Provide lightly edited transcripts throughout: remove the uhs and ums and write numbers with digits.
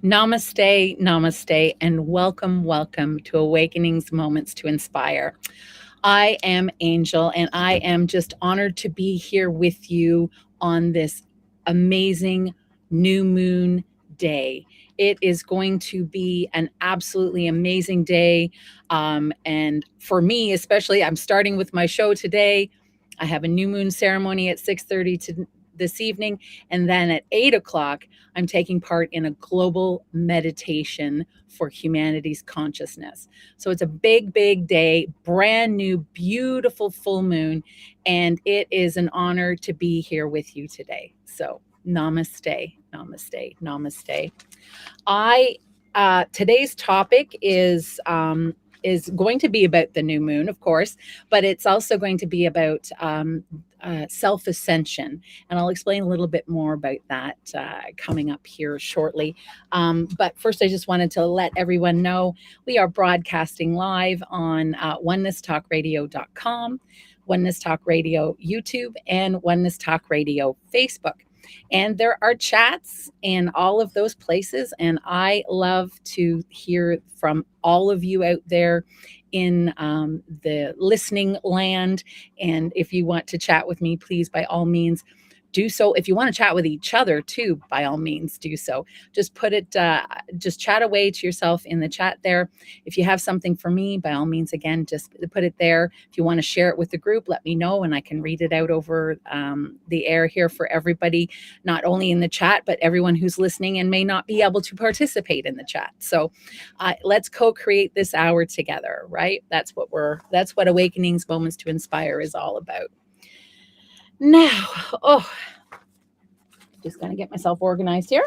Namaste, namaste, and welcome to Awakenings Moments to Inspire. I am Angel, and I am just honored to be here with you on this amazing new moon day. It is going to be an absolutely amazing day. And for me, especially, I'm starting with my show today. I have a new moon ceremony at 6:30 this evening, and then at 8 o'clock, I'm taking part in a global meditation for humanity's consciousness. So it's a big day, brand new, beautiful full moon, and it is an honor to be here with you today. So namaste, namaste, namaste. I Today's topic is going to be about the new moon, of course, but it's also going to be about self ascension. And I'll explain a little bit more about that coming up here shortly. But first, I just wanted to let everyone know we are broadcasting live on onenesstalkradio.com, Oneness Talk Radio YouTube, and Oneness Talk Radio Facebook. And there are chats in all of those places. And I love to hear from all of you out there in the listening land. And if you want to chat with me, please, by all means, do so. If you want to chat with each other too, by all means, do so. Just just chat away to yourself in the chat there. If you have something for me, by all means, again, just put it there. If you want to share it with the group, let me know, and I can read it out over the air here for everybody, not only in the chat, but everyone who's listening and may not be able to participate in the chat. So let's co-create this hour together, right? That's what Awakenings Moments to Inspire is all about. Now, just going to get myself organized here.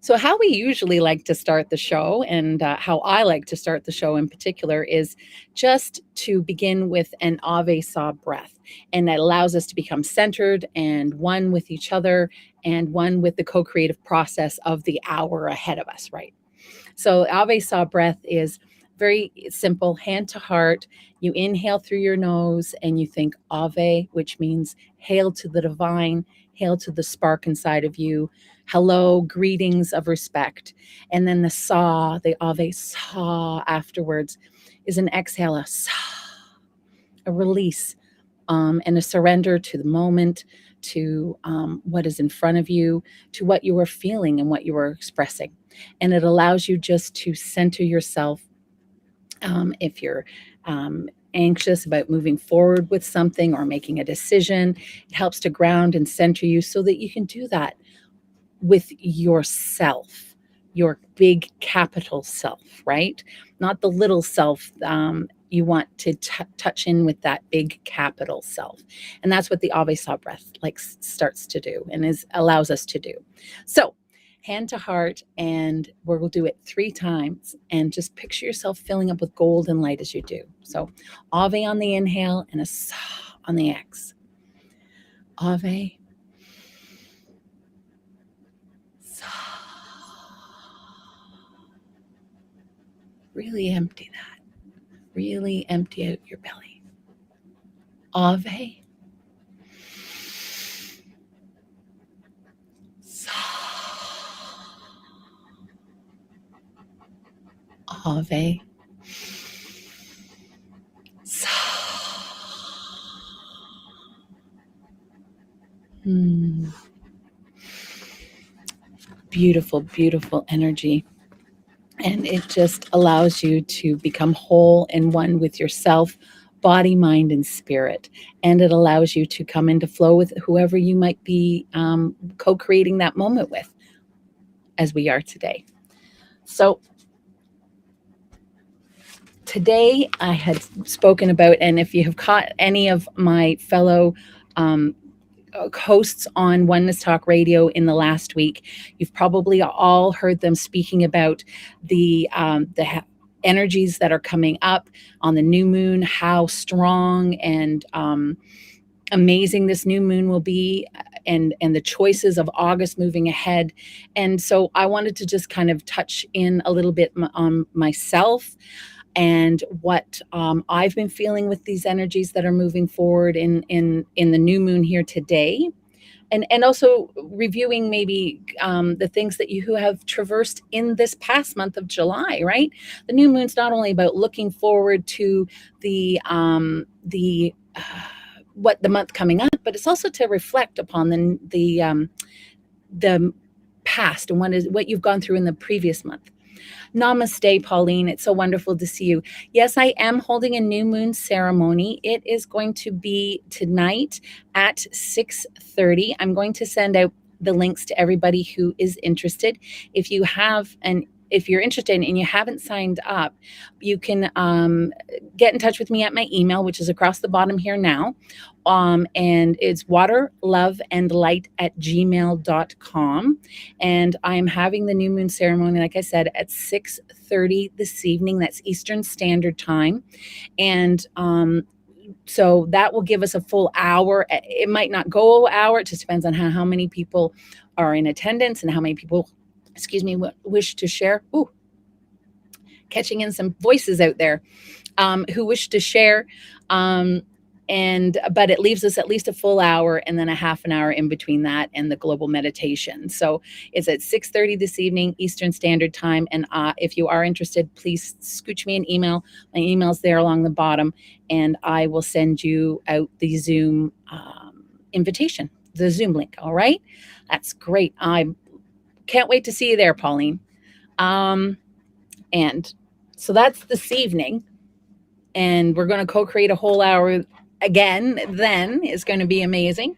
So how we usually like to start the show, and how I like to start the show in particular, is just to begin with an Ave Sa breath. And that allows us to become centered and one with each other and one with the co-creative process of the hour ahead of us, right? So Ave Sa breath is very simple, hand to heart. You inhale through your nose and you think Ave, which means hail to the divine, hail to the spark inside of you. Hello, greetings of respect. And then the Sa, the Ave Sa afterwards is an exhale, a Sa, a release, and a surrender to the moment, to what is in front of you, to what you are feeling and what you are expressing. And it allows you just to center yourself. If you're anxious about moving forward with something or making a decision, it helps to ground and center you so that you can do that with yourself, your big capital self, right? Not the little self. You want to touch in with that big capital self. And that's what the Ave Sa breath starts to do and allows us to do. So hand to heart, and we'll do it 3 times, and just picture yourself filling up with golden light as you do. So Ave on the inhale and a Sa on the X. Ave, Sa. Really empty that. Really empty out your belly. Ave, Ave, Sa. Beautiful, beautiful energy. And it just allows you to become whole and one with yourself, body, mind, and spirit. And it allows you to come into flow with whoever you might be co-creating that moment with, as we are today. So today I had spoken about, and if you have caught any of my fellow hosts on Oneness Talk Radio in the last week, you've probably all heard them speaking about the energies that are coming up on the new moon, how strong and amazing this new moon will be, and the choices of August moving ahead. And so I wanted to just kind of touch in a little bit on myself and what I've been feeling with these energies that are moving forward in the new moon here today, and also reviewing maybe the things that you have traversed in this past month of July, right? The new moon's not only about looking forward to the what the month coming up, but it's also to reflect upon the past and what you've gone through in the previous month. Namaste, Pauline. It's so wonderful to see you. Yes, I am holding a new moon ceremony. It is going to be tonight at 6:30. I'm going to send out the links to everybody who is interested. If you're interested and you haven't signed up, you can get in touch with me at my email, which is across the bottom here now. And it's waterloveandlight@gmail.com. And I'm having the new moon ceremony, like I said, at 6:30 this evening. That's Eastern Standard Time. And so that will give us a full hour. It might not go an hour. It just depends on how many people are in attendance and how many people, wish to share. Ooh, catching in some voices out there who wish to share. But it leaves us at least a full hour and then a half an hour in between that and the global meditation. So it's at 6:30 this evening, Eastern Standard Time. And if you are interested, please scooch me an email. My email's there along the bottom, and I will send you out the Zoom invitation, the Zoom link. All right. That's great. I can't wait to see you there, Pauline. And so that's this evening. And we're going to co-create a whole hour again, then is going to be amazing.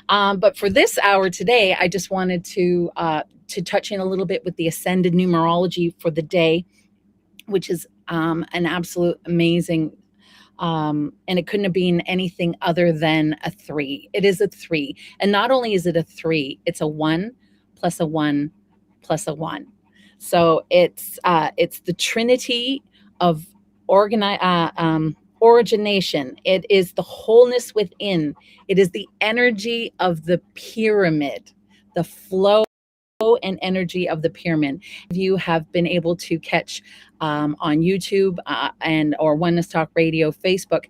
But for this hour today, I just wanted to touch in a little bit with the ascended numerology for the day, which is an absolute amazing, and it couldn't have been anything other than a 3. It is a 3. And not only is it a 3, it's a 1 plus a 1 plus a 1. So it's the trinity of origination. It is the wholeness within. It is the energy of the pyramid, the flow and energy of the pyramid. If you have been able to catch on YouTube or Oneness Talk Radio, Facebook,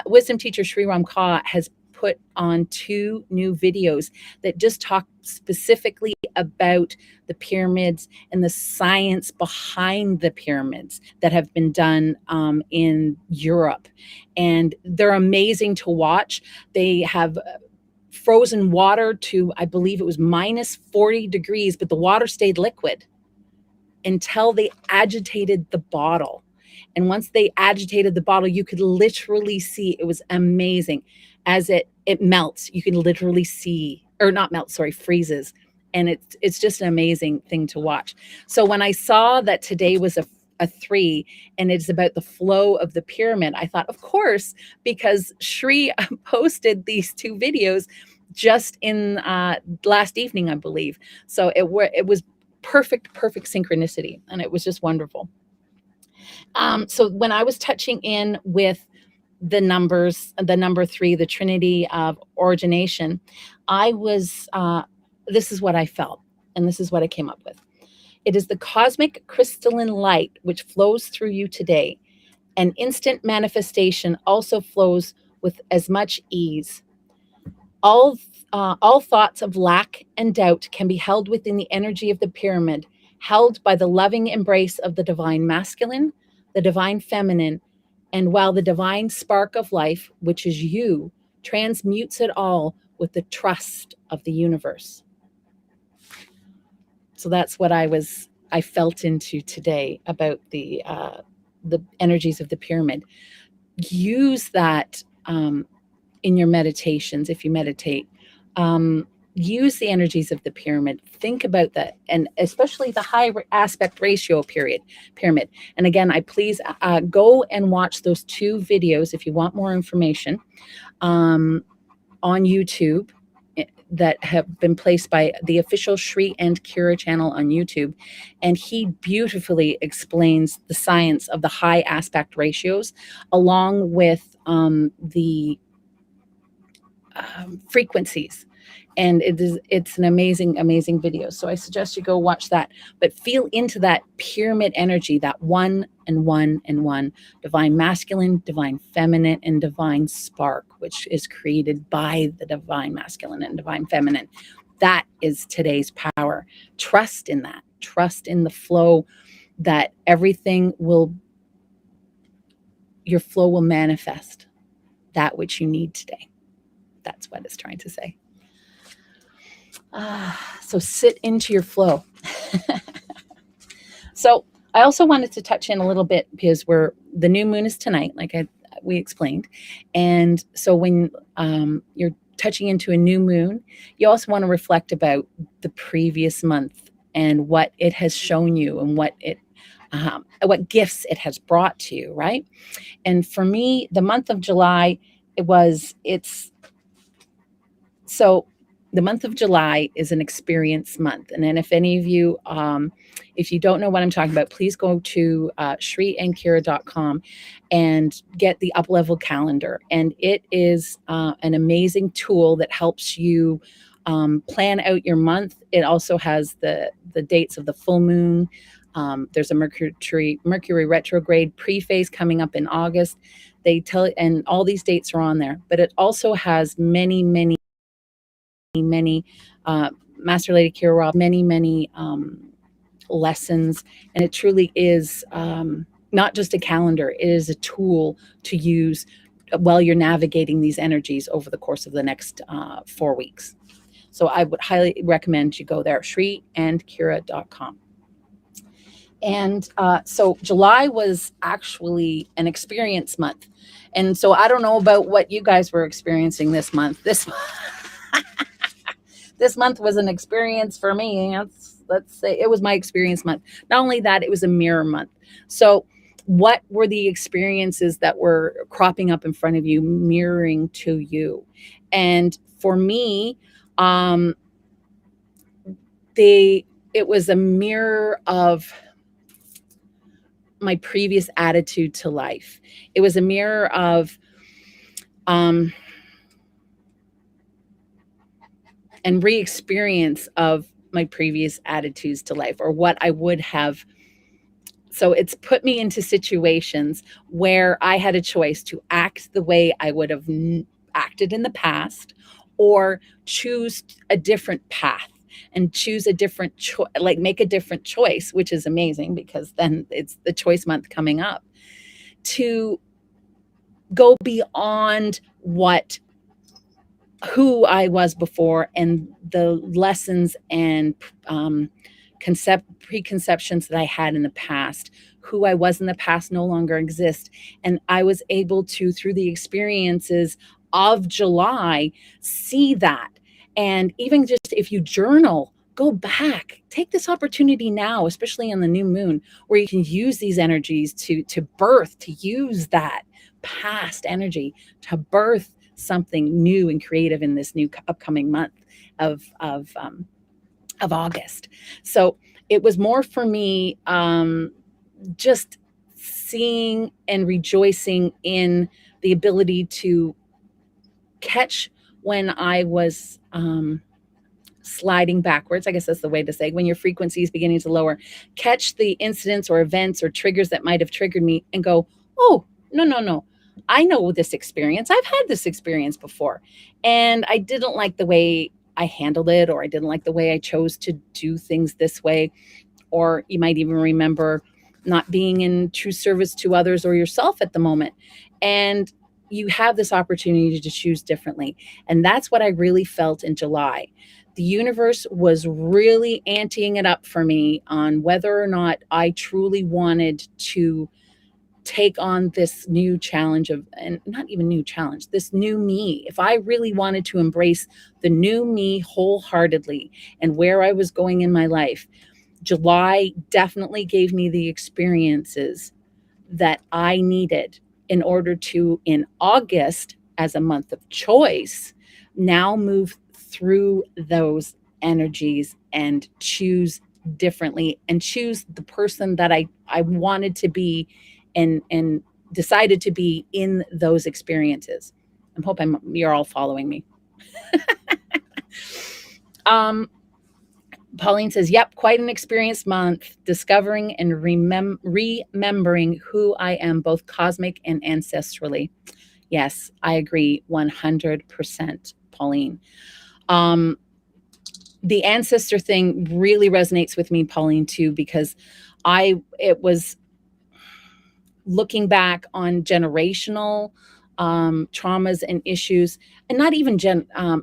Wisdom teacher Sri Ram Kaur has put on 2 new videos that just talk specifically about the pyramids and the science behind the pyramids that have been done in Europe. And they're amazing to watch. They have frozen water to, I believe it was minus 40 degrees, but the water stayed liquid until they agitated the bottle. And once they agitated the bottle, you could literally see, it was amazing. As it melts, you can literally see, or not melts, sorry, freezes. And it's just an amazing thing to watch. So when I saw that today was a 3 and it's about the flow of the pyramid, I thought, of course, because Shri posted these 2 videos just in last evening, I believe. So it was perfect synchronicity, and it was just wonderful. So when I was touching in with the numbers, the number 3, the trinity of origination, this is what I felt, and this is what I came up with. It is the cosmic crystalline light which flows through you today. An instant manifestation also flows with as much ease. All thoughts of lack and doubt can be held within the energy of the pyramid, held by the loving embrace of the divine masculine, the divine feminine, and while the divine spark of life, which is you, transmutes it all with the trust of the universe. So that's what I felt into today about the energies of the pyramid. Use that in your meditations if you meditate. Use the energies of the pyramid. Think about that, and especially the high aspect ratio pyramid. And again, please go and watch those 2 videos if you want more information on YouTube that have been placed by the official Shri and Kira channel on YouTube. And he beautifully explains the science of the high aspect ratios along with the frequencies And it's an amazing video. So I suggest you go watch that, but feel into that pyramid energy, that one and one and one, divine masculine, divine feminine, and divine spark, which is created by the divine masculine and divine feminine. That is today's power. Trust in that. Trust in the flow, that your flow will manifest that which you need today. That's what it's trying to say. So sit into your flow. So I also wanted to touch in a little bit, because the new moon is tonight, like we explained. And so when you're touching into a new moon, you also want to reflect about the previous month and what it has shown you, and what gifts it has brought to you, right? And for me, the month of July, the month of July is an experience month. And then if any of you, if you don't know what I'm talking about, please go to shriandkira.com and get the Up Level calendar. And it is an amazing tool that helps you plan out your month. It also has the dates of the full moon. There's a Mercury retrograde pre-phase coming up in August. And all these dates are on there. But it also has many Master Lady Kira Robb, many lessons. And it truly is not just a calendar, it is a tool to use while you're navigating these energies over the course of the next 4 weeks. So I would highly recommend you go there, shriandkira.com. And so July was actually an experience month. And so I don't know about what you guys were experiencing this month. This month was an experience for me. Let's say it was my experience month. Not only that, it was a mirror month. So what were the experiences that were cropping up in front of you, mirroring to you? And for me, it was a mirror of my previous attitude to life. It was a mirror of and re-experience of my previous attitudes to life, or what I would have. So it's put me into situations where I had a choice to act the way I would have acted in the past, or choose a different path and choose a different make a different choice, which is amazing, because then it's the choice month coming up, to go beyond who I was before, and the lessons and preconceptions that I had in the past. Who I was in the past no longer exist. And I was able to, through the experiences of July, see that. And even just if you journal, go back, take this opportunity now, especially on the new moon, where you can use these energies to birth, to use that past energy to birth something new and creative in this new upcoming month of August. So it was more for me, just seeing and rejoicing in the ability to catch when I was sliding backwards. I guess that's the way to say, when your frequency is beginning to lower, catch the incidents or events or triggers that might have triggered me and go, oh, no. I know this experience. I've had this experience before. And I didn't like the way I handled it, or I didn't like the way I chose to do things this way. Or you might even remember not being in true service to others or yourself at the moment. And you have this opportunity to choose differently. And that's what I really felt in July. The universe was really anteing it up for me on whether or not I truly wanted to take on this new challenge and not even new challenge, this new me. If I really wanted to embrace the new me wholeheartedly and where I was going in my life, July definitely gave me the experiences that I needed in order to, in August, as a month of choice, now move through those energies and choose differently, and choose the person that I wanted to be and decided to be in those experiences. I'm hoping you're all following me. Pauline says, yep, quite an experienced month, discovering and remembering who I am, both cosmic and ancestrally. Yes, I agree 100%, Pauline. The ancestor thing really resonates with me, Pauline, too, because it was looking back on generational traumas and issues, and not even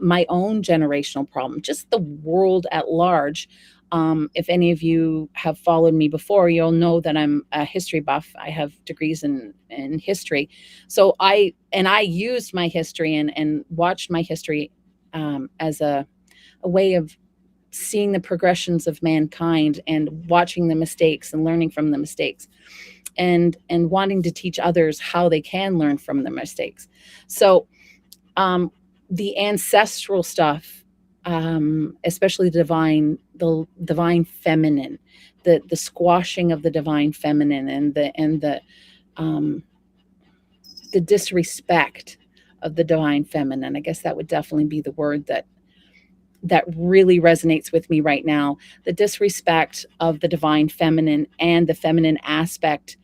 my own generational problem, just the world at large. If any of you have followed me before, you'll know that I'm a history buff. I have degrees in history. So I used my history and watched my history as a way of seeing the progressions of mankind and watching the mistakes and learning from the mistakes, and wanting to teach others how they can learn from the mistakes. So the ancestral stuff, especially the divine feminine, the squashing of the divine feminine, and the disrespect of the divine feminine. I guess that would definitely be the word that really resonates with me right now. The disrespect of the divine feminine and the feminine aspect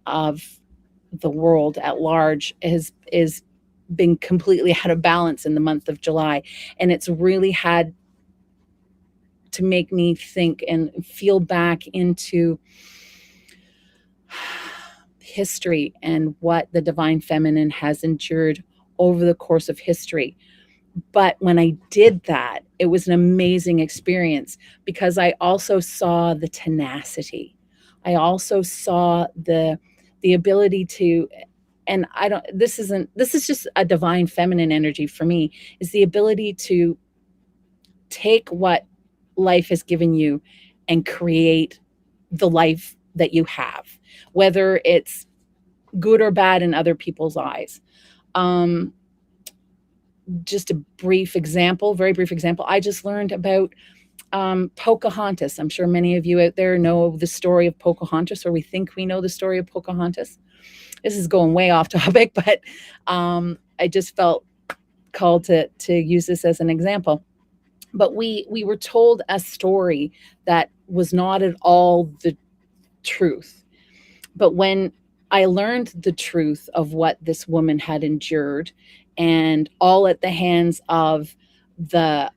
of the world at large is been completely out of balance in the month of July. And it's really had to make me think and feel back into history and what the divine feminine has endured over the course of history. But when I did that, it was an amazing experience, because I also saw the tenacity. I also saw the ability to, and this is just a divine feminine energy for me, is the ability to take what life has given you and create the life that you have, whether it's good or bad in other people's eyes. Just a brief example, very brief example. I just learned about Pocahontas. I'm sure many of you out there know the story of Pocahontas, or we think we know the story of Pocahontas. This is going way off topic, but I just felt called to use this as an example. But we were told a story that was not at all the truth. But when I learned the truth of what this woman had endured, and all at the hands of the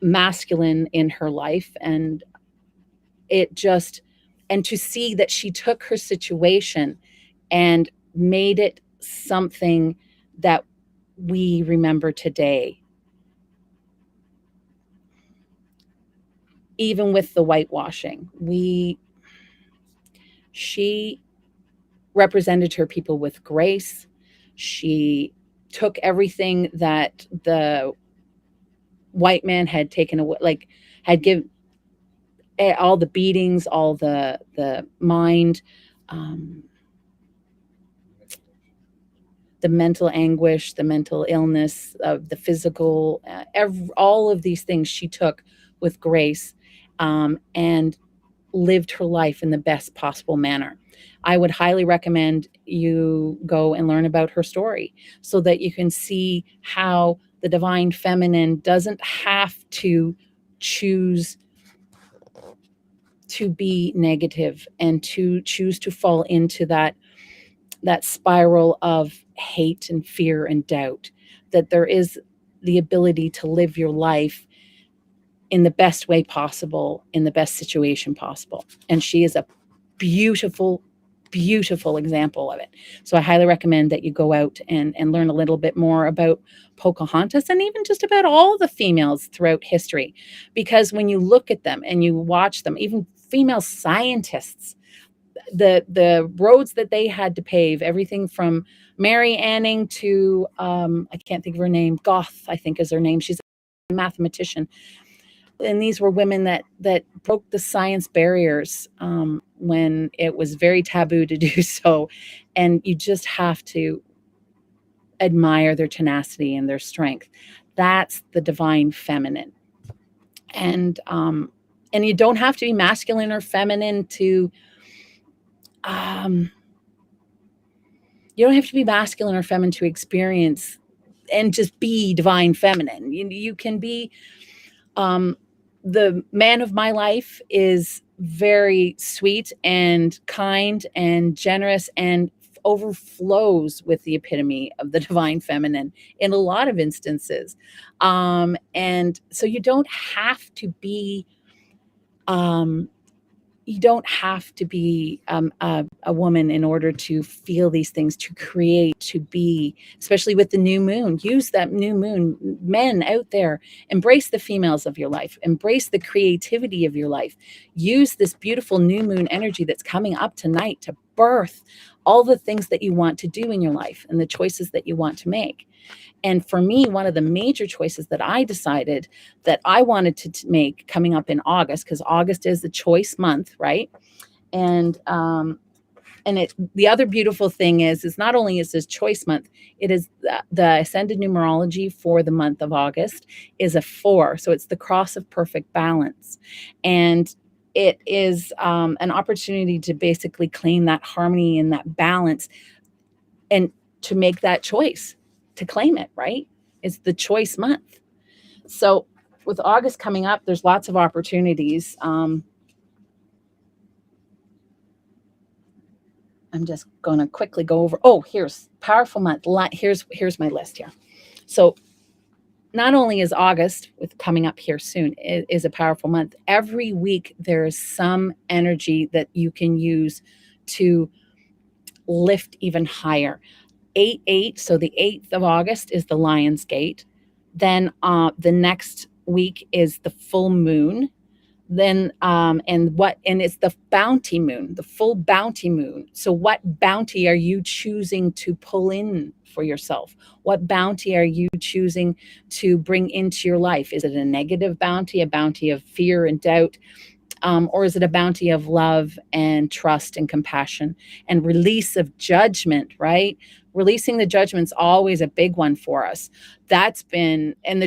masculine in her life, and to see that she took her situation and made it something that we remember today, even with the whitewashing. She represented her people with grace. She took everything that the white man had taken away, like had given, all the beatings, all the mind, the mental anguish, the mental illness, the physical, all of these things she took with grace, and lived her life in the best possible manner. I would highly recommend you go and learn about her story, so that you can see how the divine feminine doesn't have to choose to be negative and to choose to fall into that spiral of hate and fear and doubt. That there is the ability to live your life in the best way possible, in the best situation possible. And she is a beautiful, beautiful example of it. So I highly recommend that you go out and learn a little bit more about Pocahontas, and even just about all the females throughout history. Because when you look at them and you watch them, even female scientists, the roads that they had to pave, everything from Mary Anning to I can't think of her name, Goth, I think is her name. She's a mathematician. And these were women that broke the science barriers when it was very taboo to do so. And you just have to admire their tenacity and their strength. That's the divine feminine. And you don't have to be masculine or feminine to you don't have to be masculine or feminine to experience and just be divine feminine. You can be Um, the man of my life is very sweet and kind and generous and overflows with the epitome of the divine feminine in a lot of instances. And so um, you don't have to be a woman in order to feel these things, to create, to be, especially with the new moon. Use that new moon. Men out there, embrace the females of your life, embrace the creativity of your life. Use this beautiful new moon energy that's coming up tonight to birth all the things that you want to do in your life and the choices that you want to make. And for me, one of the major choices that I decided that I wanted to make coming up in August, because August is the choice month, right? And the other beautiful thing is not only is this choice month, it is the ascended numerology for the month of August is a 4, so it's the cross of perfect balance, and it is an opportunity to basically claim that harmony and that balance, and to make that choice, to claim it, right? It's the choice month. So with August coming up, there's lots of opportunities. I'm just going to quickly go over. Oh, here's powerful month. Here's my list here. So not only is August, with coming up here soon, it is a powerful month. Every week there is some energy that you can use to lift even higher. 8/8, so the 8th of August is the Lion's Gate. Then the next week is the full moon. Then and it's the bounty moon, the full bounty moon. So what bounty are you choosing to pull in for yourself? What bounty are you choosing to bring into your life? Is it a negative bounty, a bounty of fear and doubt? Or is it a bounty of love and trust and compassion and release of judgment, right? Releasing the judgment's always a big one for us. That's been, and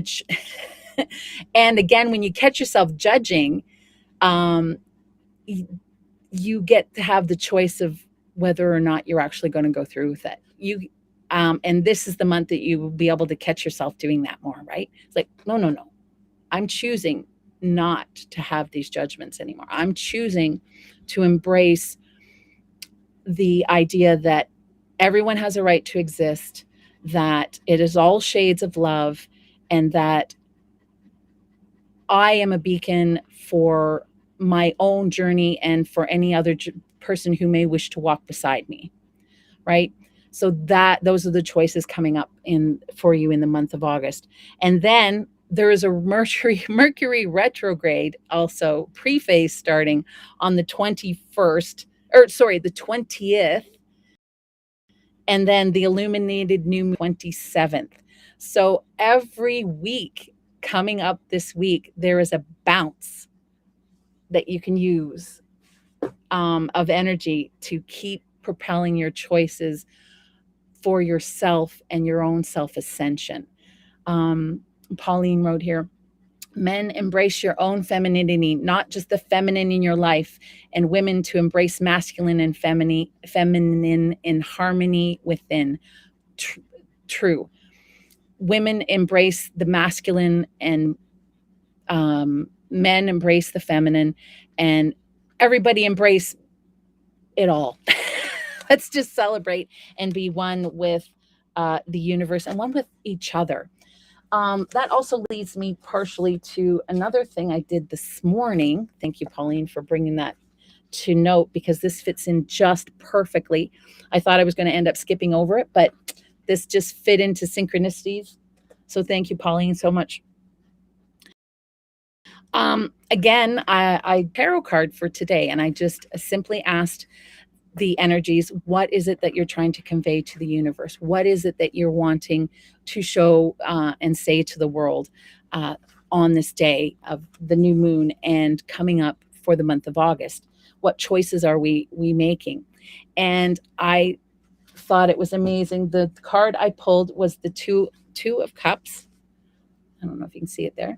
again, when you catch yourself judging, um, you get to have the choice of whether or not you're actually going to go through with it. And this is the month that you will be able to catch yourself doing that more, right? It's like, no. I'm choosing not to have these judgments anymore. I'm choosing to embrace the idea that everyone has a right to exist, that it is all shades of love, and that I am a beacon for my own journey and for any other person who may wish to walk beside me, right? So those are the choices coming up for you in the month of August. And then there is a Mercury retrograde also prephase starting on the 21st, the 20th, and then the illuminated new moon 27th. So every week coming up this week, there is a bounce that you can use of energy to keep propelling your choices for yourself and your own self ascension. Pauline wrote here, men, embrace your own femininity, not just the feminine in your life, and women to embrace masculine and feminine in harmony within. True. Women embrace the masculine, and men embrace the feminine, and everybody embrace it all. Let's just celebrate and be one with the universe and one with each other. That also leads me partially to another thing I did this morning. Thank you, Pauline, for bringing that to note, because this fits in just perfectly. I thought I was going to end up skipping over it, but this just fit into synchronicities. So thank you, Pauline, so much. Again, I tarot card for today, and I just simply asked the energies, what is it that you're trying to convey to the universe? What is it that you're wanting to show and say to the world on this day of the new moon and coming up for the month of August? What choices are we making? And I thought it was amazing. The card I pulled was the two of Cups. I don't know if you can see it there.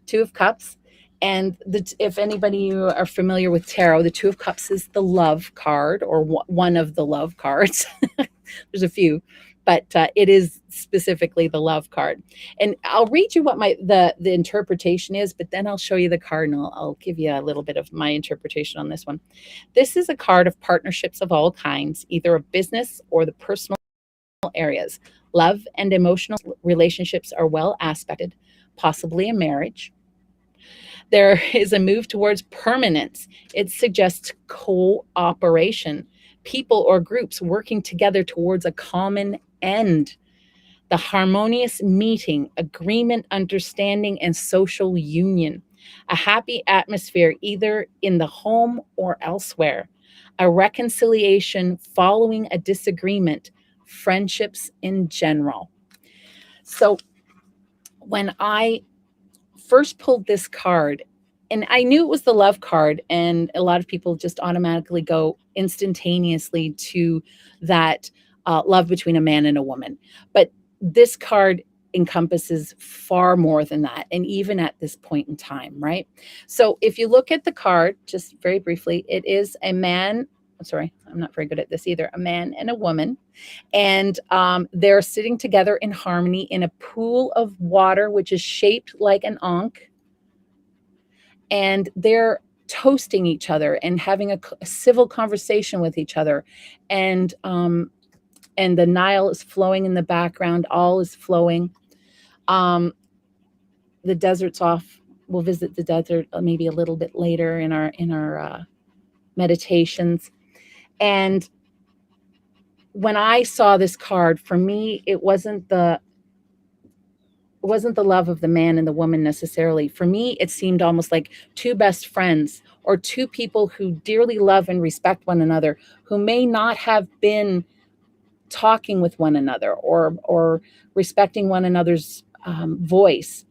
2 of Cups. And if anybody are familiar with tarot, the 2 of Cups is the love card, or one of the love cards. There's a few, but it is specifically the love card. And I'll read you what the interpretation is, but then I'll show you the card, and I'll give you a little bit of my interpretation on this one. This is a card of partnerships of all kinds, either a business or the personal areas. Love and emotional relationships are well aspected, possibly a marriage. There is a move towards permanence. It suggests cooperation, people or groups working together towards a common end. The harmonious meeting, agreement, understanding, and social union. A happy atmosphere either in the home or elsewhere. A reconciliation following a disagreement. Friendships in general. So when I first pulled this card, and I knew it was the love card, and a lot of people just automatically go instantaneously to that love between a man and a woman. But this card encompasses far more than that, and even at this point in time, right? So if you look at the card, just very briefly, it is a man. Sorry, I'm not very good at this either. A man and a woman, and they're sitting together in harmony in a pool of water, which is shaped like an ankh, and they're toasting each other and having a civil conversation with each other, and the Nile is flowing in the background. All is flowing. The desert's off. We'll visit the desert maybe a little bit later in our meditations. And when I saw this card, for me, it wasn't the love of the man and the woman necessarily. For me, it seemed almost like two best friends, or two people who dearly love and respect one another, who may not have been talking with one another or respecting one another's voice,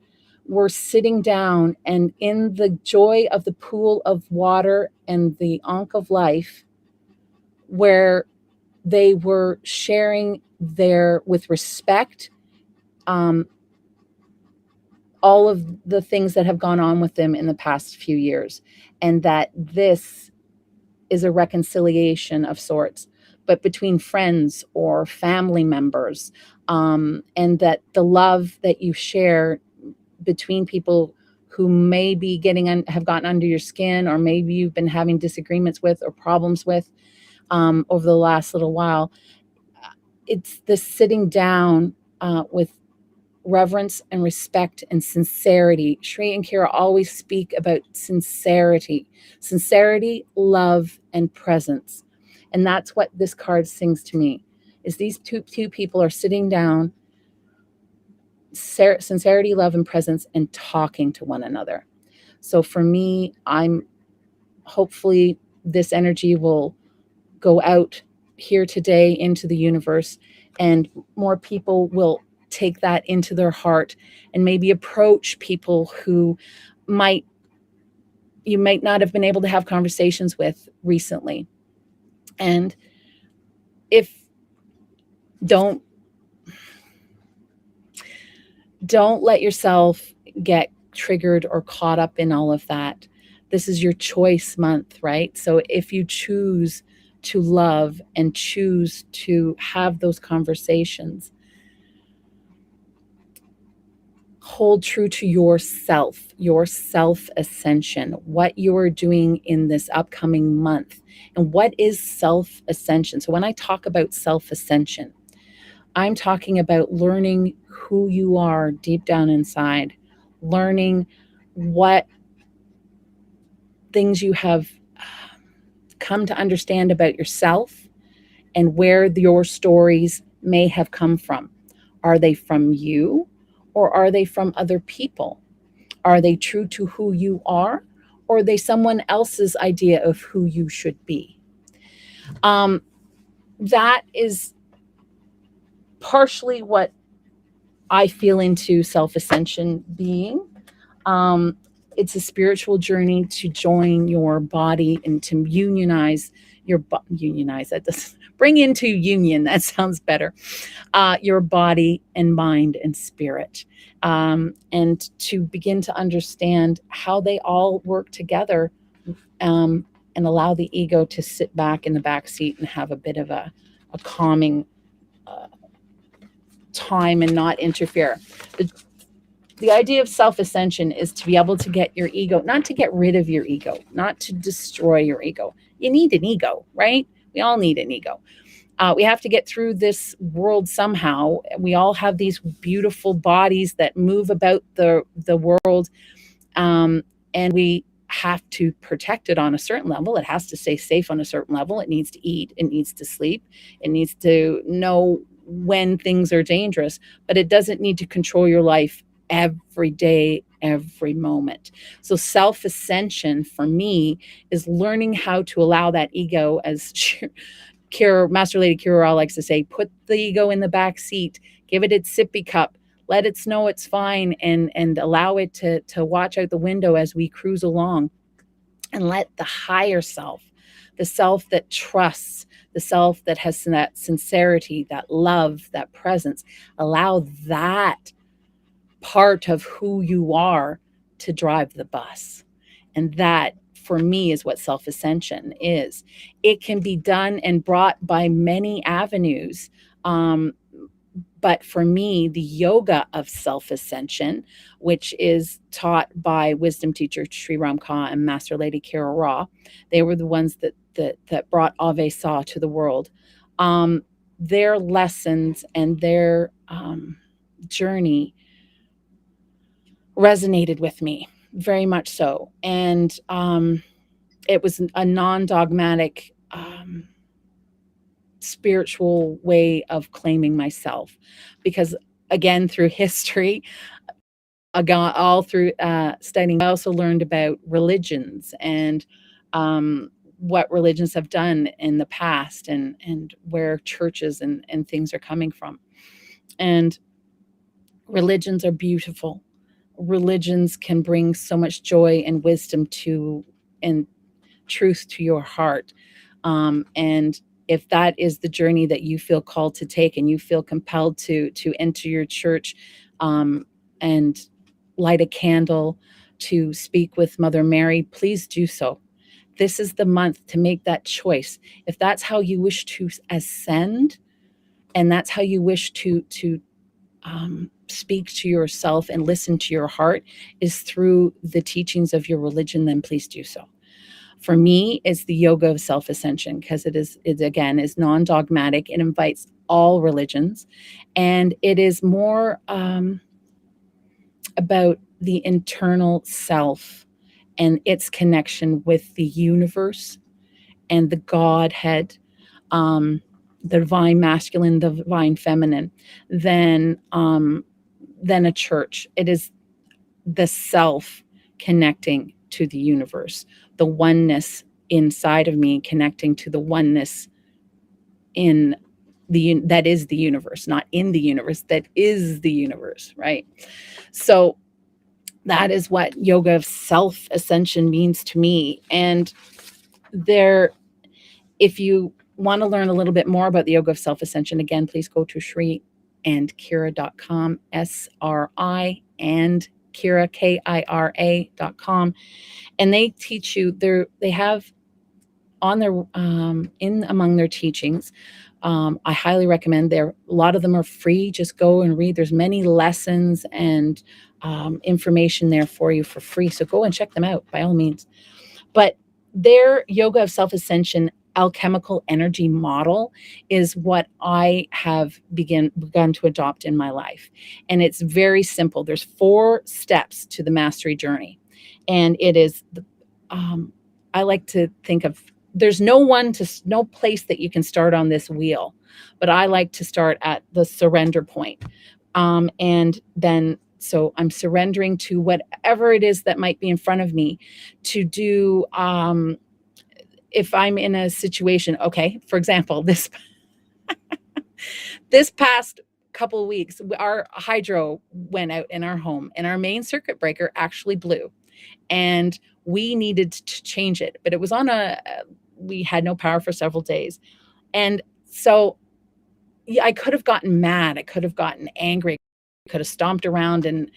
were sitting down, and in the joy of the pool of water and the ankh of life, where they were sharing with respect, all of the things that have gone on with them in the past few years, and that this is a reconciliation of sorts, but between friends or family members, and that the love that you share between people who may be have gotten under your skin, or maybe you've been having disagreements with or problems with over the last little while. It's this sitting down with reverence and respect and sincerity. Shri and Kira always speak about sincerity, love, and presence. And that's what this card sings to me, is these two people are sitting down, sincerity, love, and presence, and talking to one another. So for me, hopefully this energy will go out here today into the universe, and more people will take that into their heart, and maybe approach people who you might not have been able to have conversations with recently. And don't let yourself get triggered or caught up in all of that. This is your choice month, right? So if you choose to love and choose to have those conversations, hold true to your self ascension, what you're doing in this upcoming month. And what is self ascension? So when I talk about self ascension, I'm talking about learning who you are deep down inside, learning what things you have come to understand about yourself, and where your stories may have come from. Are they from you, or are they from other people? Are they true to who you are, or are they someone else's idea of who you should be? That is partially what I feel into self-ascension being. It's a spiritual journey to join your body and to unionize that doesn't bring into union. That sounds better. Your body and mind and spirit, and to begin to understand how they all work together, and allow the ego to sit back in the back seat and have a bit of a calming time and not interfere. The, the idea of self ascension is to be able to get your ego, not to get rid of your ego, not to destroy your ego. You need an ego, right? We all need an ego. We have to get through this world somehow. We all have these beautiful bodies that move about the world, um, and we have to protect it on a certain level. It has to stay safe on a certain level. It needs to eat. It needs to sleep. It needs to know when things are dangerous, but it doesn't need to control your life every day, every moment. So self ascension for me is learning how to allow that ego, as Master Lady Kira likes to say, put the ego in the back seat, give it its sippy cup, let it know it's fine, and allow it to watch out the window as we cruise along, and let the higher self, the self that trusts, the self that has that sincerity, that love, that presence, allow that part of who you are to drive the bus. And that, for me, is what self ascension is. It can be done and brought by many avenues. But for me, the yoga of self ascension, which is taught by wisdom teacher Sri Ramka and Master Lady Kira Ra, they were the ones that brought Ave Sa to the world. Their lessons and their journey resonated with me very much so. And it was a non-dogmatic spiritual way of claiming myself, because again, through history, all through studying, I also learned about religions and what religions have done in the past, and where churches and things are coming from. And religions are beautiful. Religions can bring so much joy and wisdom to, and truth to your heart. And if that is the journey that you feel called to take, and you feel compelled to enter your church, and light a candle to speak with Mother Mary, please do so. This is the month to make that choice. If that's how you wish to ascend, and that's how you wish to speak to yourself and listen to your heart, is through the teachings of your religion, then please do so. For me, it's the yoga of self ascension, because it again is non-dogmatic. It invites all religions, and it is more about the internal self and its connection with the universe and the Godhead, the divine masculine, the divine feminine, than a church. It is the self connecting to the universe, the oneness inside of me connecting to the oneness in that is the universe, not in the universe, that is the universe, right? So that is what yoga of self ascension means to me. And if you want to learn a little bit more about the yoga of self ascension, again, please go to shriandkira.com, SRI and Kira, KIRA.com. And they teach you, they have on their in among their teachings, I highly recommend. A lot of them are free. Just go and read. There's many lessons and information there for you for free, so go and check them out by all means. But their yoga of self ascension alchemical energy model is what I have begun to adopt in my life. And it's very simple. There's 4 steps to the mastery journey. And it is, I like to think of, there's no place that you can start on this wheel, but I like to start at the surrender point. And then, so I'm surrendering to whatever it is that might be in front of me to do. If I'm in a situation, okay, for example, this past couple of weeks, our hydro went out in our home, and our main circuit breaker actually blew, and we needed to change it, but it was we had no power for several days. And so I could have gotten mad, I could have gotten angry, I could have stomped around and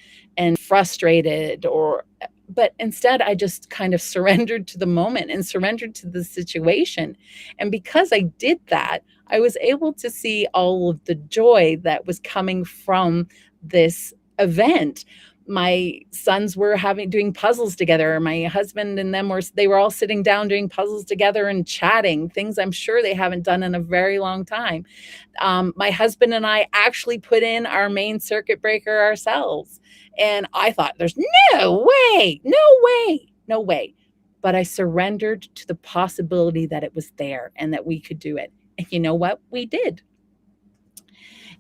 frustrated, or But instead, I just kind of surrendered to the moment and surrendered to the situation. And because I did that, I was able to see all of the joy that was coming from this event. My sons were doing puzzles together. My husband and them they were all sitting down doing puzzles together and chatting, things I'm sure they haven't done in a very long time. My husband and I actually put in our main circuit breaker ourselves. And I thought, there's no way, no way, no way. But I surrendered to the possibility that it was there and that we could do it. And you know what? We did.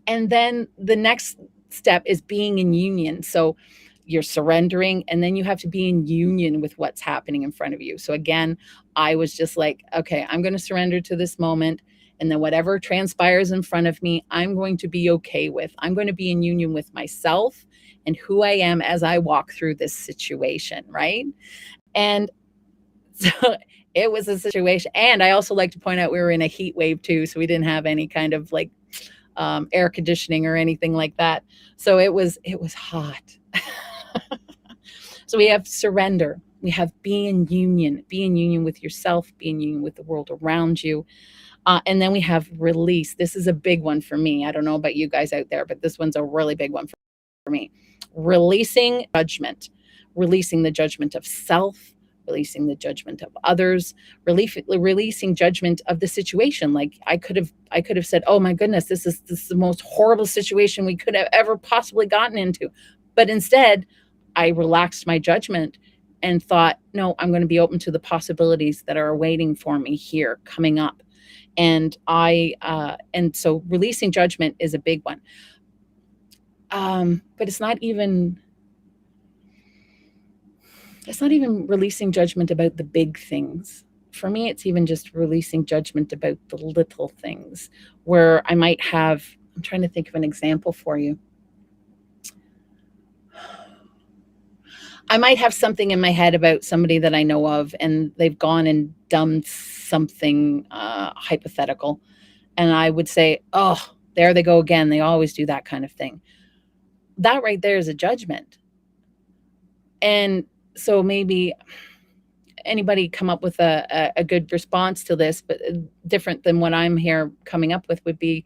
And then the next step is being in union. So you're surrendering, and then you have to be in union with what's happening in front of you. So again, I was just like, okay, I'm going to surrender to this moment. And then whatever transpires in front of me, I'm going to be okay with. I'm going to be in union with myself and who I am as I walk through this situation, right? And so it was a situation. And I also like to point out we were in a heat wave too, so we didn't have any kind of like air conditioning or anything like that. So it was hot. So we have surrender. We have be in union with yourself, be in union with the world around you. And then we have release. This is a big one for me. I don't know about you guys out there, but this one's a really big one for me. Releasing judgment, releasing the judgment of self, releasing the judgment of others, releasing judgment of the situation. Like I could have said, oh my goodness, this is the most horrible situation we could have ever possibly gotten into. But instead, I relaxed my judgment and thought, no, I'm going to be open to the possibilities that are waiting for me here coming up. And so releasing judgment is a big one. But it's not even releasing judgment about the big things. For me, it's even just releasing judgment about the little things where I'm trying to think of an example for you. I might have something in my head about somebody that I know of, and they've gone and done something hypothetical. And I would say, oh, there they go again. They always do that kind of thing. That right there is a judgment. And so maybe anybody come up with a good response to this, but different than what I'm here coming up with would be,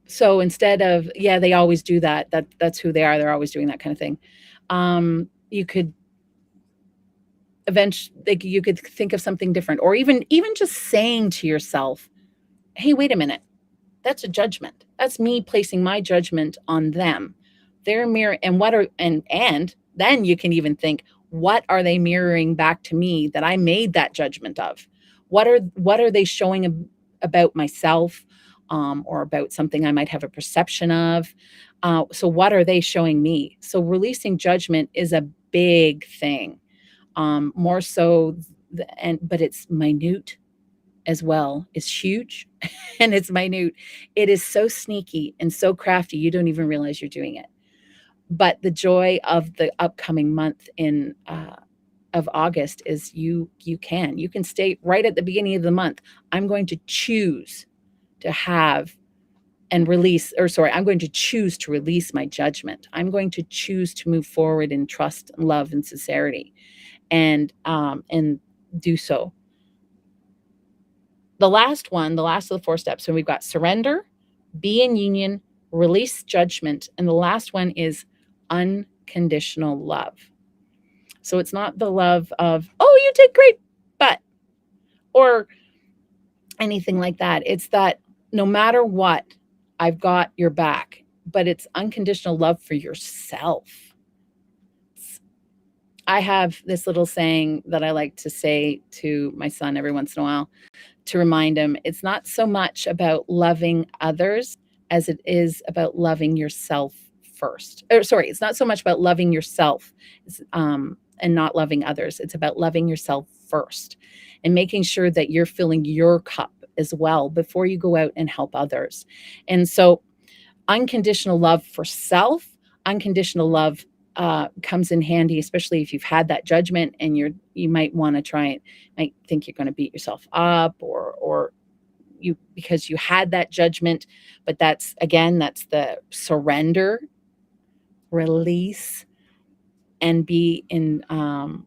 so instead of, yeah, they always do that. That's who they are. They're always doing that kind of thing. You could eventually, you could think of something different, or even just saying to yourself, hey, wait a minute. That's a judgment. That's me placing my judgment on them. They're mirror, and then you can even think, what are they mirroring back to me that I made that judgment of? What are they showing about myself, or about something I might have a perception of? So what are they showing me? So releasing judgment is a big thing, more so, but it's minute as well. It's huge and it's minute. It is so sneaky and so crafty, you don't even realize you're doing it. But the joy of the upcoming month of August is you can state right at the beginning of the month, I'm going to choose to have and release, I'm going to choose to release my judgment. I'm going to choose to move forward in trust and love and sincerity, and do so. The last of the 4 steps. So we've got surrender, be in union, release judgment, and the last one is unconditional love. So it's not the love of, oh, you did great, but, or anything like that. It's that no matter what, I've got your back, but it's unconditional love for yourself. I have this little saying that I like to say to my son every once in a while to remind him, it's not so much about loving others as it is about loving yourself first. It's not so much about loving yourself and not loving others. It's about loving yourself first and making sure that you're filling your cup as well before you go out and help others. And so unconditional love for self, unconditional love comes in handy, especially if you've had that judgment and you might want to try it, might think you're going to beat yourself up or because you had that judgment. But that's the surrender, release, and be in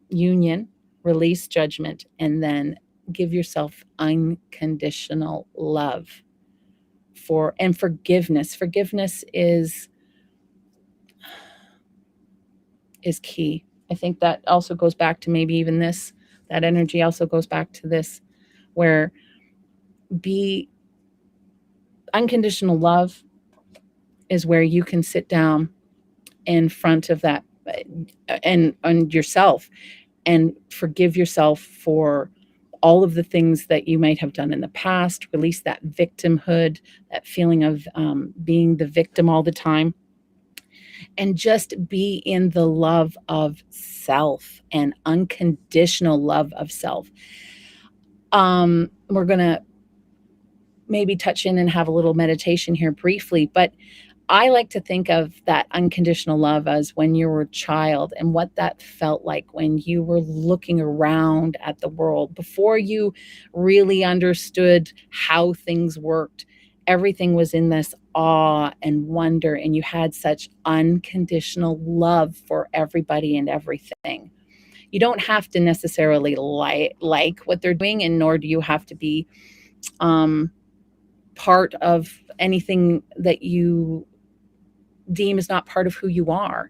union, release judgment, and then give yourself unconditional love and forgiveness. Forgiveness is key. I think that also goes back to maybe even this, that energy also goes back to this, where be unconditional love is where you can sit down in front of that and yourself and forgive yourself for all of the things that you might have done in the past, release that victimhood, that feeling of being the victim all the time, and just be in the love of self and unconditional love of self. We're going to maybe touch in and have a little meditation here briefly, but I like to think of that unconditional love as when you were a child and what that felt like when you were looking around at the world before you really understood how things worked. Everything was in this awe and wonder, and you had such unconditional love for everybody and everything. You don't have to necessarily like what they're doing, and nor do you have to be part of anything that you deem is not part of who you are.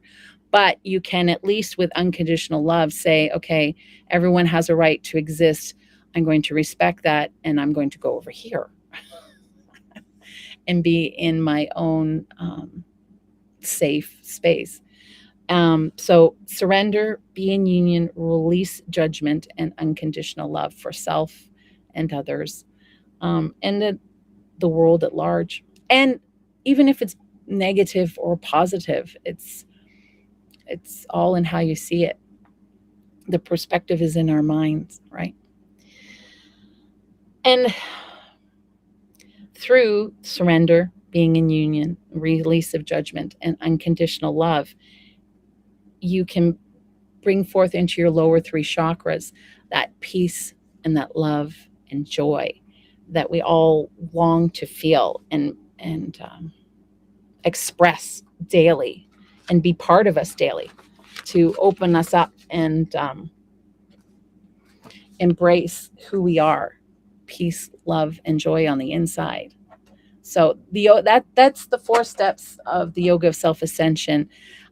But you can, at least with unconditional love, say, okay, everyone has a right to exist. I'm going to respect that, and I'm going to go over here and be in my own safe space. So surrender, be in union, release judgment, and unconditional love for self and others, and the world at large. And even if it's negative or positive, it's all in how you see it. The perspective is in our minds, right? And through surrender, being in union, release of judgment, and unconditional love, you can bring forth into your lower three chakras that peace and that love and joy that we all long to feel and express daily and be part of us daily, to open us up and embrace who we are, peace, love, and joy on the inside. So that's the 4 steps of the yoga of self ascension.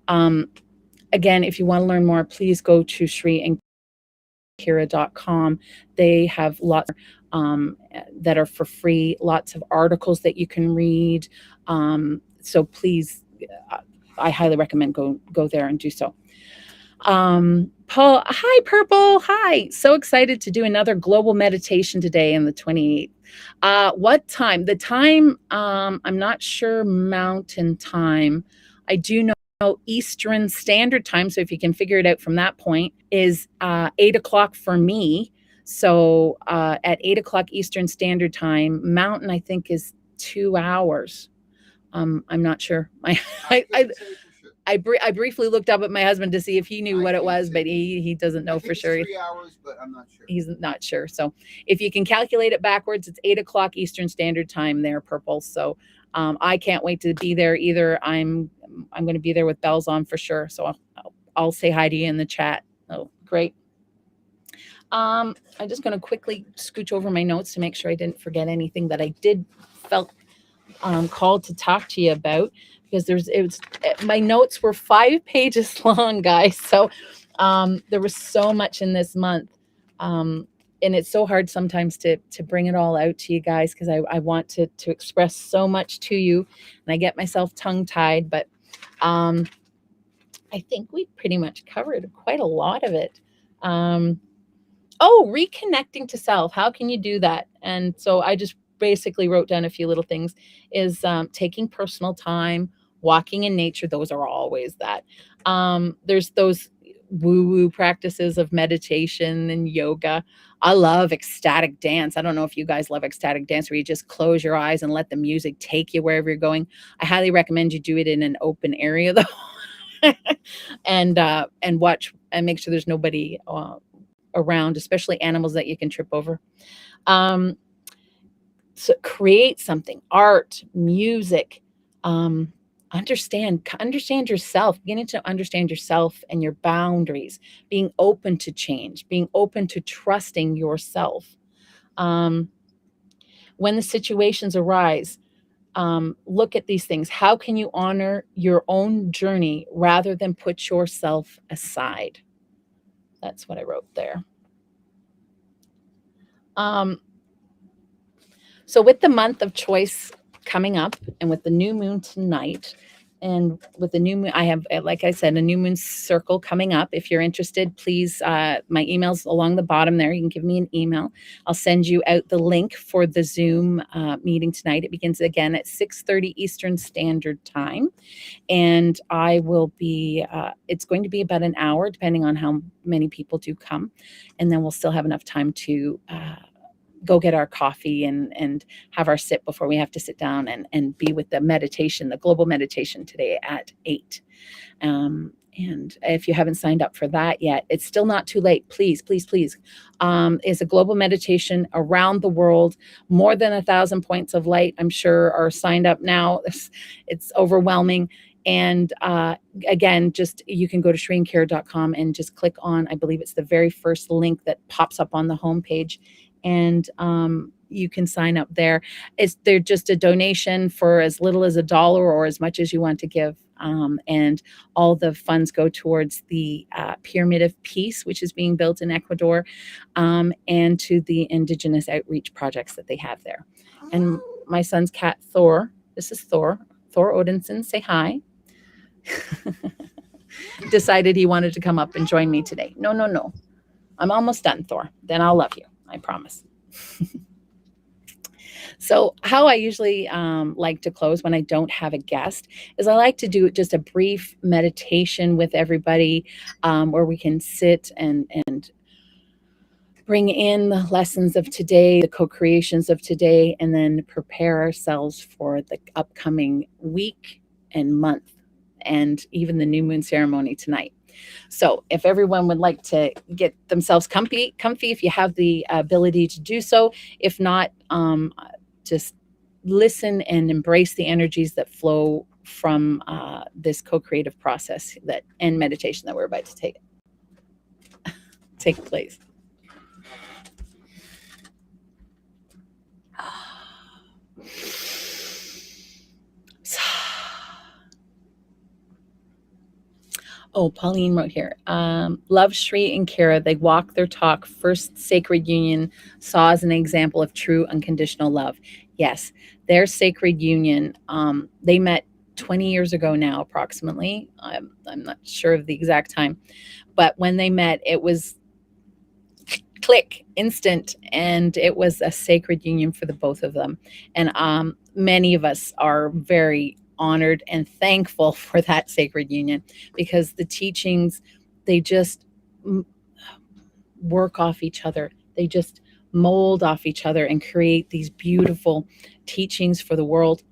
Again, if you want to learn more, please go to shriandkira.com. They have lots that are for free, lots of articles that you can read. So please, I highly recommend go there and do so. Paul, hi, Purple. Hi. So excited to do another global meditation today on the 28th. What time? The time, I'm not sure Mountain Time. I do know Eastern Standard Time. So if you can figure it out from that point, is 8 o'clock for me. So at 8 o'clock Eastern Standard Time, Mountain, I think, is 2 hours. I'm not sure. I briefly looked up at my husband to see if he knew what it was, but he doesn't know for sure. 3 hours, but I'm not sure. He's not sure. So if you can calculate it backwards, it's 8 o'clock Eastern Standard Time there, Purple. So I can't wait to be there either. I'm going to be there with bells on for sure. So I'll say hi to you in the chat. Oh, great. I'm just going to quickly scooch over my notes to make sure I didn't forget anything that I felt called to talk to you about, because my notes were 5 pages long, guys. So there was so much in this month. And it's so hard sometimes to bring it all out to you guys, because I want to express so much to you, and I get myself tongue-tied, but I think we pretty much covered quite a lot of it. Reconnecting to self. How can you do that? And so I just basically wrote down a few little things. Is taking personal time, walking in nature. Those are always that. There's those woo-woo practices of meditation and yoga. I love ecstatic dance. I don't know if you guys love ecstatic dance, where you just close your eyes and let the music take you wherever you're going. I highly recommend you do it in an open area, though. and watch and make sure there's nobody around, especially animals that you can trip over. So create something, art, music, understand yourself, beginning to understand yourself and your boundaries, being open to change, being open to trusting yourself. Um, when the situations arise, look at these things. How can you honor your own journey rather than put yourself aside? That's what I wrote there. Um, So with the month of choice coming up and with the new moon tonight, and with the new moon, I have, like I said, a new moon circle coming up. If you're interested, please, my email's along the bottom there. You can give me an email. I'll send you out the link for the Zoom meeting tonight. It begins again at 6:30 Eastern Standard Time. And I will be, it's going to be about an hour, depending on how many people do come. And then we'll still have enough time to go get our coffee and have our sip before we have to sit down and be with the meditation, the global meditation today at 8. And if you haven't signed up for that yet, it's still not too late. Please, please, please. It's a global meditation around the world. More than 1,000 points of light, I'm sure, are signed up now. It's overwhelming. And again, just you can go to shreencare.com and just click on, I believe it's the very first link that pops up on the homepage. And you can sign up there. They're just a donation for as little as $1 or as much as you want to give. And all the funds go towards the Pyramid of Peace, which is being built in Ecuador, and to the Indigenous outreach projects that they have there. And my son's cat, Thor, this is Thor Odinson, say hi, decided he wanted to come up and join me today. No. I'm almost done, Thor. Then I'll love you. I promise. So how I usually like to close when I don't have a guest is I like to do just a brief meditation with everybody where we can sit and bring in the lessons of today, the co-creations of today, and then prepare ourselves for the upcoming week and month and even the new moon ceremony tonight. So if everyone would like to get themselves comfy, if you have the ability to do so. If not, just listen and embrace the energies that flow from this co-creative process and meditation that we're about to take place. Oh, Pauline wrote here. Love Shri and Kara. They walk their talk. First sacred union saw as an example of true unconditional love. Yes, their sacred union. They met 20 years ago now, approximately. I'm not sure of the exact time, but when they met, it was click, instant, and it was a sacred union for the both of them. And many of us are very honored and thankful for that sacred union, because the teachings, they just work off each other. They just mold off each other and create these beautiful teachings for the world.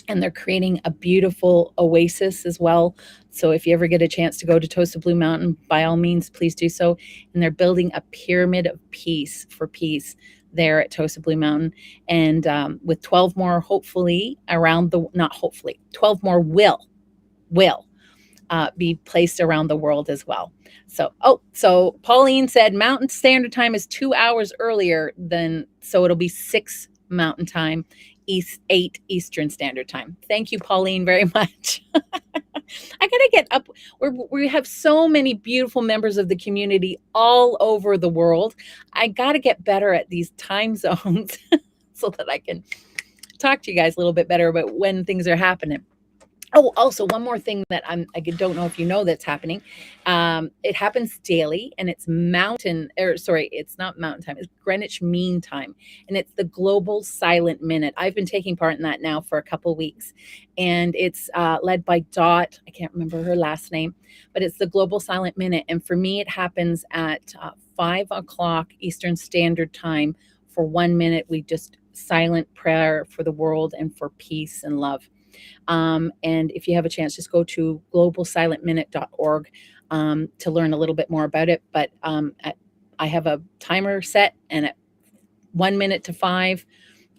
And they're creating a beautiful oasis as well. So if you ever get a chance to go to Tosa Blue Mountain, by all means, please do so. And they're building a pyramid of peace for peace there at Tosa Blue Mountain. And with 12 more, hopefully, 12 more will be placed around the world as well. So Pauline said Mountain Standard Time is 2 hours earlier so it'll be 6 Mountain Time, 8 Eastern Standard Time. Thank you, Pauline, very much. I gotta get up. We have so many beautiful members of the community all over the world. I gotta get better at these time zones so that I can talk to you guys a little bit better about when things are happening. Oh, also one more thing that I don't know if you know that's happening. It happens daily, and it's it's not Mountain Time. It's Greenwich Mean Time, and it's the Global Silent Minute. I've been taking part in that now for a couple of weeks, and it's led by Dot. I can't remember her last name, but it's the Global Silent Minute. And for me, it happens at 5 o'clock Eastern Standard Time. For 1 minute, we just silent prayer for the world and for peace and love. And if you have a chance, just go to globalsilentminute.org to learn a little bit more about it. But I have a timer set, and at 1 minute to 5,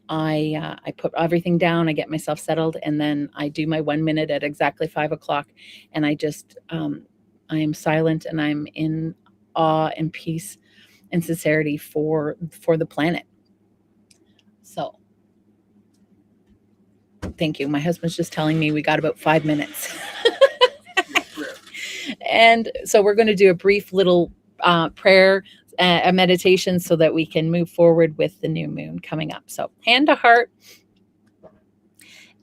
I put everything down, I get myself settled, and then I do my 1 minute at exactly 5 o'clock, and I just I am silent, and I'm in awe and peace and sincerity for the planet. So thank you. My husband's just telling me we got about 5 minutes. And so we're going to do a brief little prayer, a meditation, so that we can move forward with the new moon coming up. So hand to heart,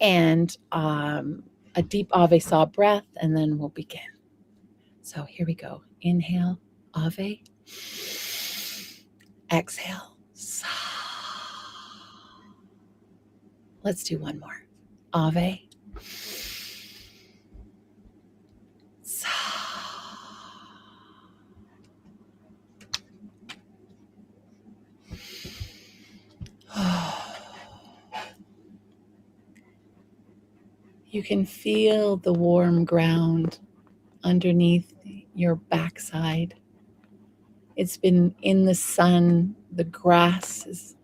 and a deep Ave Sa breath, and then we'll begin. So here we go. Inhale, Ave. Exhale, Sa. Let's do one more. Ave. Sa. You can feel the warm ground underneath your backside. It's been in the sun. The grass has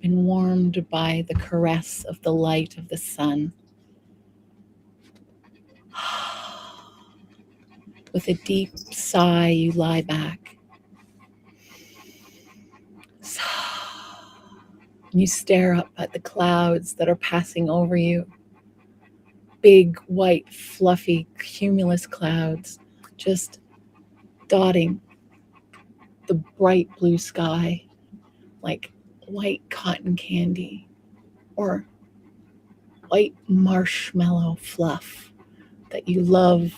been warmed by the caress of the light of the sun. With a deep sigh, you lie back. You stare up at the clouds that are passing over you. Big, white, fluffy, cumulus clouds just dotting the bright blue sky like white cotton candy or white marshmallow fluff that you love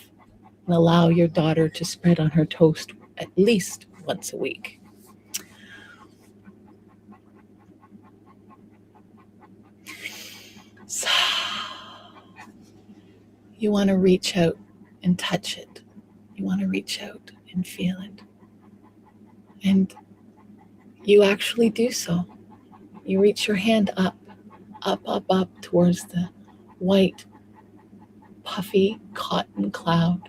and allow your daughter to spread on her toast at least once a week. So you want to reach out and touch it. You want to reach out and feel it. And you actually do so. You reach your hand up towards the white, puffy cotton cloud.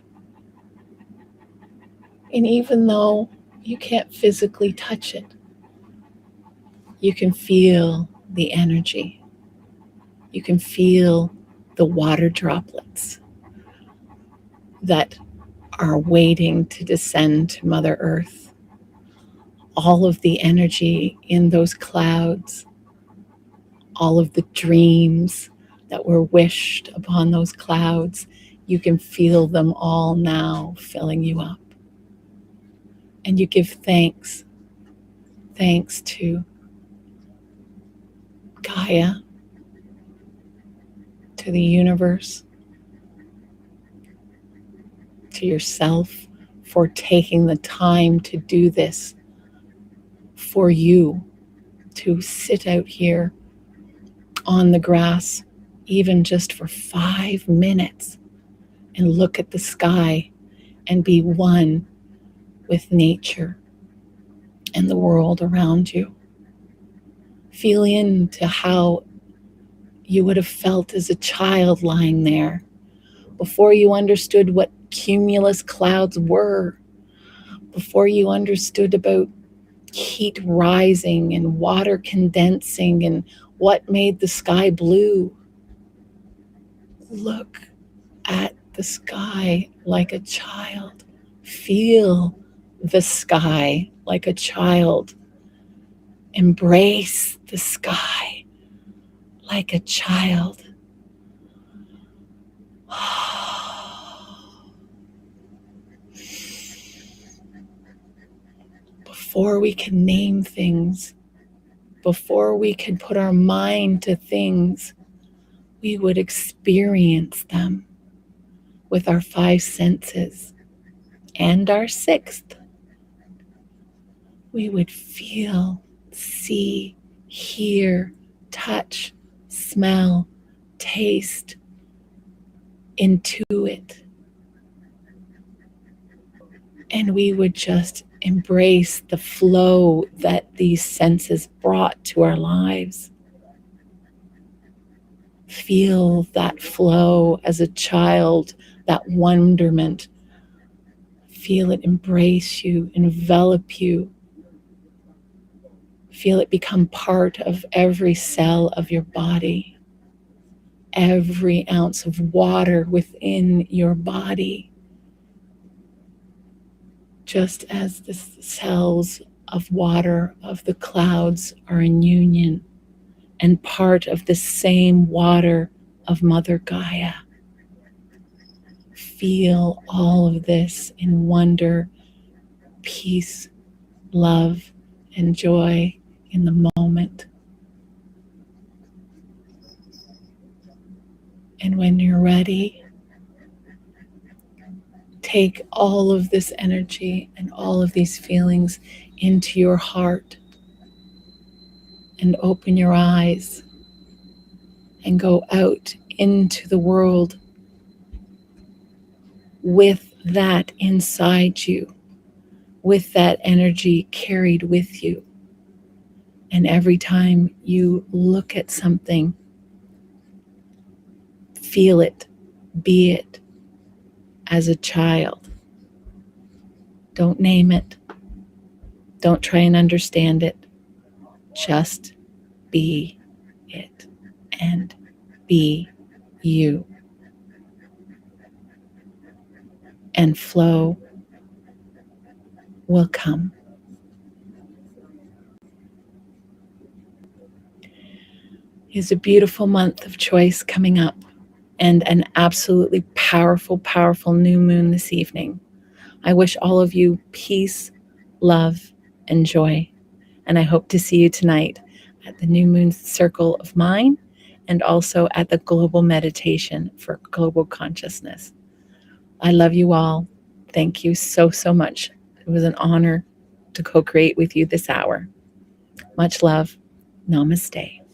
And even though you can't physically touch it, you can feel the energy. You can feel the water droplets that are waiting to descend to Mother Earth. All of the energy in those clouds, all of the dreams that were wished upon those clouds, you can feel them all now filling you up. And you give thanks to Gaia, to the universe, to yourself for taking the time to do this for you, to sit out here on the grass, even just for 5 minutes, and look at the sky and be one with nature and the world around you. Feel into how you would have felt as a child lying there before you understood what cumulus clouds were, before you understood about heat rising and water condensing and what made the sky blue. Look at the sky like a child. Feel the sky like a child. Embrace the sky like a child. Before we can name things, before we can put our mind to things, we would experience them with our 5 senses and our 6th. We would feel, see, hear, touch, smell, taste, intuit. And we would just embrace the flow that these senses brought to our lives. Feel that flow as a child, that wonderment. Feel it embrace you, envelop you. Feel it become part of every cell of your body, every ounce of water within your body, just as the cells of water of the clouds are in union and part of the same water of Mother Gaia. Feel all of this in wonder, peace, love, and joy in the moment. And when you're ready, take all of this energy and all of these feelings into your heart and open your eyes and go out into the world with that inside you, with that energy carried with you. And every time you look at something, feel it, be it as a child. Don't name it. Don't try and understand it. Just be it and be you. And flow will come. It's a beautiful month of choice coming up and an absolutely powerful, powerful new moon this evening. I wish all of you peace, love, and joy. And I hope to see you tonight at the New Moon Circle of Mine and also at the Global Meditation for Global Consciousness. I love you all. Thank you so, so much. It was an honor to co-create with you this hour. Much love. Namaste.